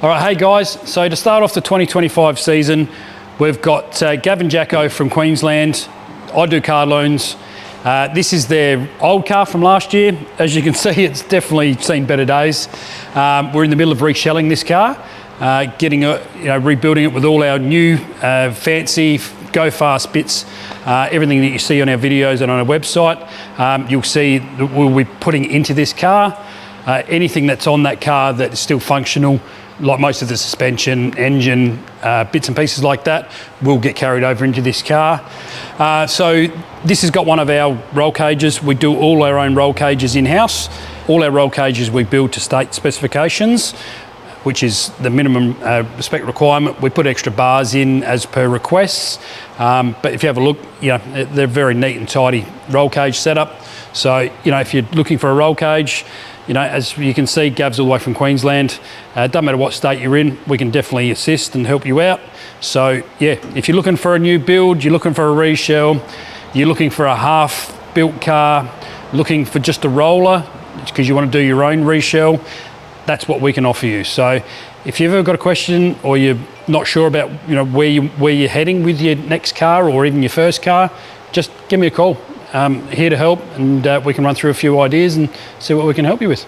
All right, hey guys, so to start off the 2025 season, we've got Gavin Jacko from Queensland. I do car loans. This is their old car from last year. As you can see, it's definitely seen better days. We're in the middle of reshelling this car, rebuilding it with all our new fancy go fast bits, everything that you see on our videos and on our website. You'll see that we'll be putting into this car. Anything that's on that car that is still functional, like most of the suspension, engine, bits and pieces like that, will get carried over into this car. So this has got one of our roll cages. We do all our own roll cages in-house. All our roll cages we build to state specifications, which is the minimum spec requirement. We put extra bars in as per requests. But if you have a look, they're very neat and tidy roll cage setup. So, if you're looking for a roll cage, as you can see, Gav's all the way from Queensland. Doesn't matter what state you're in, we can definitely assist and help you out. So yeah, if you're looking for a new build, you're looking for a reshell, you're looking for a half-built car, looking for just a roller, because you want to do your own reshell, that's what we can offer you. So if you've ever got a question or you're not sure about where you're heading with your next car or even your first car, just give me a call. Here to help, and we can run through a few ideas and see what we can help you with.